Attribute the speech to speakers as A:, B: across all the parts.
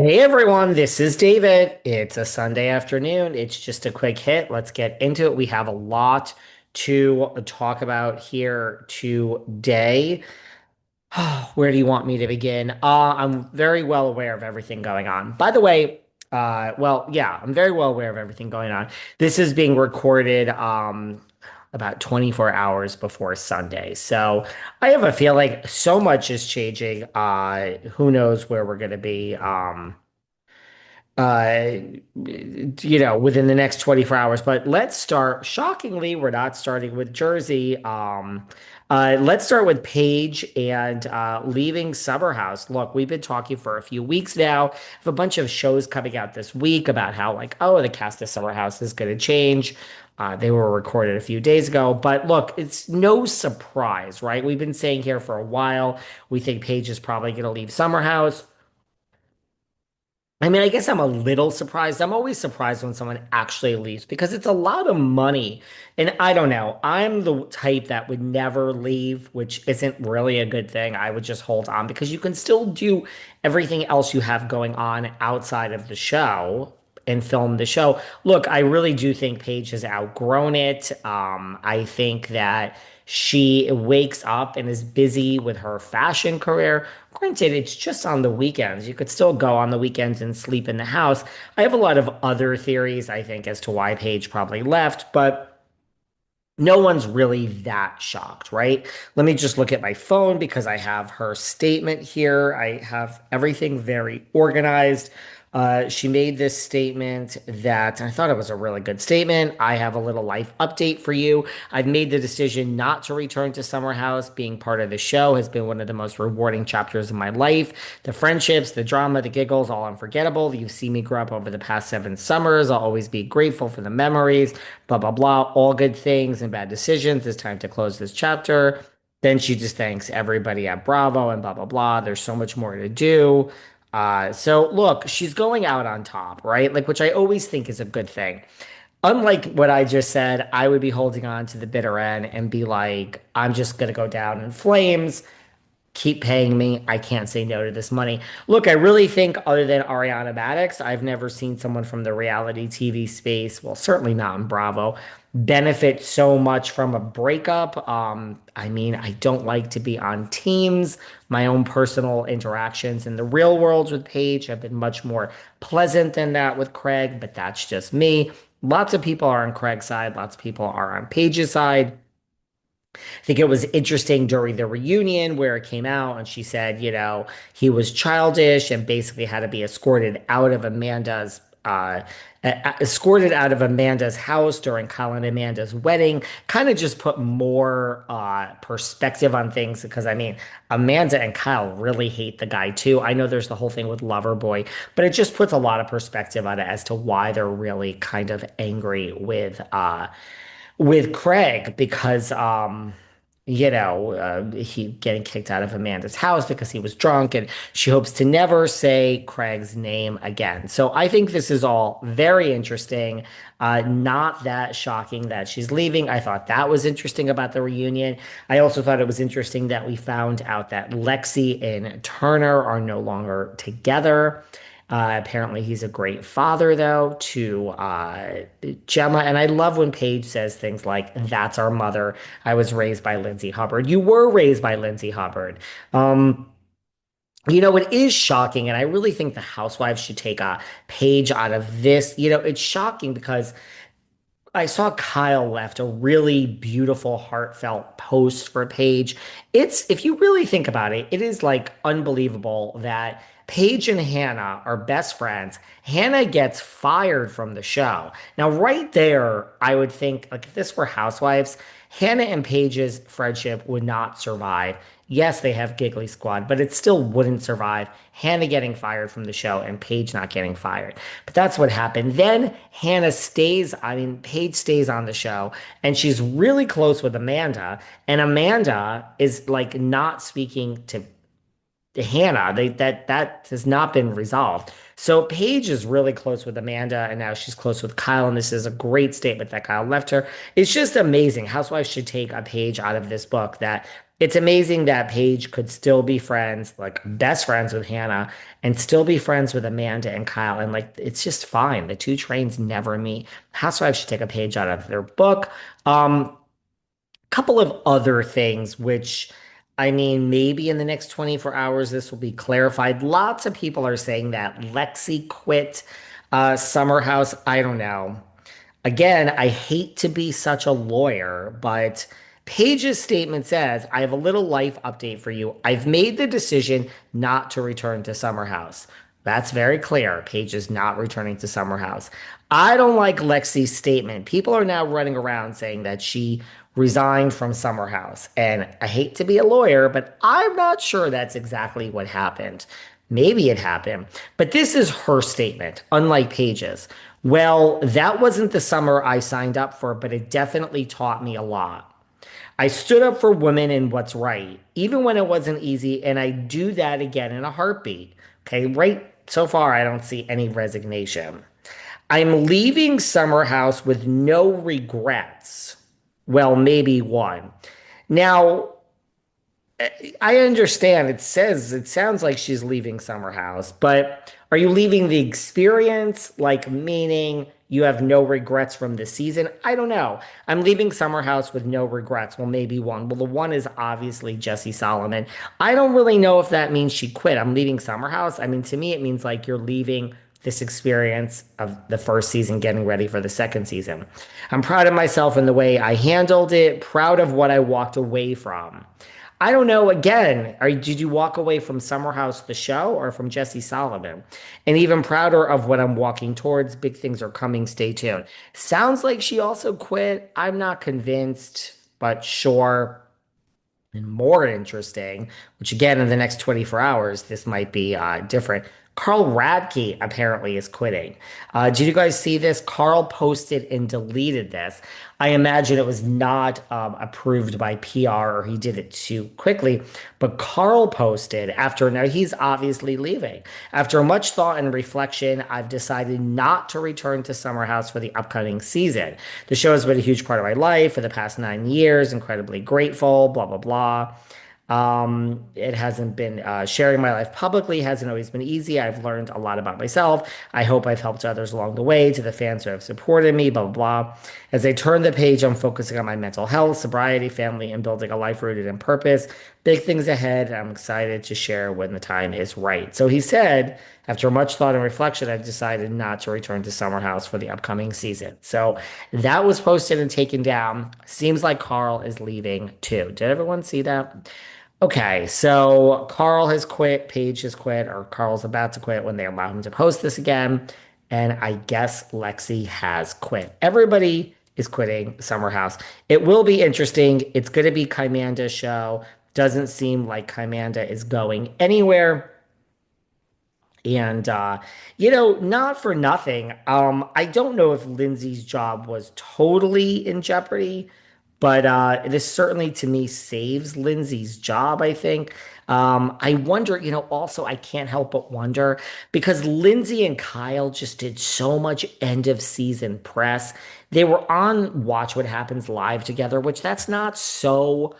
A: Hey everyone, this is David. It's a Sunday afternoon. It's just a quick hit. Let's get into it. We have a lot to talk about here today. Where do you want me to begin? I'm very well aware of everything going on. By the way, yeah, I'm very well aware of everything going on. This is being recorded about 24 hours before Sunday. So I have a feel like so much is changing. Who knows where we're going to be? uh, within the next 24 hours. But let's start. Shockingly, we're not starting with Jersey. Let's start with Paige and leaving Summer House. Look, we've been talking for a few weeks now. I have a bunch of shows coming out this week about how, like, oh, the cast of Summer House is going to change. They were recorded a few days ago, but look, it's no surprise, right? We've been saying here for a while. We think Paige is probably going to leave Summer House. I mean, I guess I'm a little surprised. I'm always surprised when someone actually leaves because it's a lot of money. And I don't know. I'm the type that would never leave, which isn't really a good thing. I would just hold on because you can still do everything else you have going on outside of the show and film the show. Look, I really do think Paige has outgrown it. I think that she wakes up and is busy with her fashion career. Granted, it's just on the weekends. You could still go on the weekends and sleep in the house. I have a lot of other theories, I think, as to why Paige probably left, but no one's really that shocked, right? Let me just look at my phone because I have her statement here. I have everything very organized. She made this statement that I thought it was a really good statement. I have a little life update for you. I've made the decision not to return to Summer House. Being part of the show has been one of the most rewarding chapters of my life. The friendships, the drama, the giggles, all unforgettable. You've seen me grow up over the past 7 summers. I'll always be grateful for the memories, blah, blah, blah. All good things and bad decisions. It's time to close this chapter. Then she just thanks everybody at Bravo and blah, blah, blah. There's so much more to do. So look, she's going out on top, right? Like, which I always think is a good thing. Unlike what I just said, I would be holding on to the bitter end and be like, I'm just gonna go down in flames. Keep paying me. I can't say no to this money. Look, I really think other than Ariana Madix, I've never seen someone from the reality TV space, well, certainly not in Bravo, benefit so much from a breakup. I mean, I don't like to be on teams. My own personal interactions in the real world with Paige have been much more pleasant than that with Craig, but that's just me. Lots of people are on Craig's side, lots of people are on Paige's side. I think it was interesting during the reunion where it came out and she said, he was childish and basically had to be escorted out of Amanda's house during Kyle and Amanda's wedding. Kind of just put more perspective on things because I mean, Amanda and Kyle really hate the guy too. I know there's the whole thing with Loverboy, but it just puts a lot of perspective on it as to why they're really kind of angry with Craig because he getting kicked out of Amanda's house because he was drunk and she hopes to never say Craig's name again. So I think this is all very interesting. Not that shocking that she's leaving. I thought that was interesting about the reunion. I also thought it was interesting that we found out that Lexi and Turner are no longer together. Apparently, he's a great father, though, to Gemma. And I love when Paige says things like, "That's our mother. I was raised by Lindsay Hubbard." You were raised by Lindsay Hubbard. It is shocking. And I really think the housewives should take a page out of this. It's shocking because I saw Kyle left a really beautiful, heartfelt post for Paige. If you really think about it, it is like unbelievable that Paige and Hannah are best friends. Hannah gets fired from the show. Now, right there, I would think, like, if this were Housewives, Hannah and Paige's friendship would not survive. Yes, they have Giggly Squad, but it still wouldn't survive. Hannah getting fired from the show and Paige not getting fired. But that's what happened. Then Paige stays on the show and she's really close with Amanda. And Amanda is like not speaking to Hannah. That has not been resolved. So Paige is really close with Amanda, and now she's close with Kyle. And this is a great statement that Kyle left her. It's just amazing. Housewives should take a page out of this book that It's amazing that Paige could still be friends, like best friends with Hannah, and still be friends with Amanda and Kyle. And like, it's just fine. The two trains never meet. Housewives should take a page out of their book. Couple of other things, which I mean, maybe in the next 24 hours, this will be clarified. Lots of people are saying that Lexi quit Summer House. I don't know. Again, I hate to be such a lawyer, but Paige's statement says, I have a little life update for you. I've made the decision not to return to Summer House. That's very clear. Paige is not returning to Summer House. I don't like Lexi's statement. People are now running around saying that she resigned from Summer House. And I hate to be a lawyer, but I'm not sure that's exactly what happened. Maybe it happened, but this is her statement, unlike Paige's. Well, that wasn't the summer I signed up for, but it definitely taught me a lot. I stood up for women and what's right, even when it wasn't easy, and I do that again in a heartbeat. Okay, right so far, I don't see any resignation. I'm leaving Summer House with no regrets. Well, maybe one. Now, I understand it sounds like she's leaving Summer House, but are you leaving the experience, like meaning you have no regrets from the season? I don't know. I'm leaving Summer House with no regrets. Well, maybe one. Well, the one is obviously Jesse Solomon. I don't really know if that means she quit. I'm leaving Summer House. I mean, to me, it means like you're leaving this experience of the first season, getting ready for the second season. I'm proud of myself in the way I handled it, proud of what I walked away from. I don't know. Again, did you walk away from Summer House, the show, or from Jesse Solomon? And even prouder of what I'm walking towards. Big things are coming. Stay tuned. Sounds like she also quit. I'm not convinced, but sure. And more interesting, which again, in the next 24 hours, this might be different. Carl Radke apparently is quitting. Did you guys see this? Carl posted and deleted this. I imagine it was not approved by PR or he did it too quickly. But Carl posted after, now he's obviously leaving. After much thought and reflection, I've decided not to return to Summer House for the upcoming season. The show has been a huge part of my life for the past 9 years, incredibly grateful, blah, blah, blah. It hasn't been sharing my life publicly hasn't always been easy. I've learned a lot about myself. I hope I've helped others along the way. To the fans who have supported me, blah, blah, blah. As I turn the page, I'm focusing on my mental health, sobriety, family, and building a life rooted in purpose. Big things ahead. I'm excited to share when the time is right. So he said, after much thought and reflection, I've decided not to return to Summer House for the upcoming season. So that was posted and taken down. Seems like Carl is leaving too. Did everyone see that? Okay, so Carl has quit, Paige has quit, or Carl's about to quit when they allow him to post this again. And I guess Lexi has quit. Everybody is quitting Summer House. It will be interesting. It's going to be Kymanda's show. Doesn't seem like Kymanda is going anywhere. And not for nothing. I don't know if Lindsay's job was totally in jeopardy, but this certainly to me saves Lindsay's job, I think. I wonder, also I can't help but wonder because Lindsay and Kyle just did so much end of season press. They were on Watch What Happens Live together, which that's not so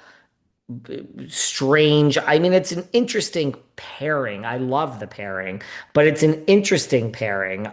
A: strange. I mean, it's an interesting pairing. I love the pairing, but it's an interesting pairing.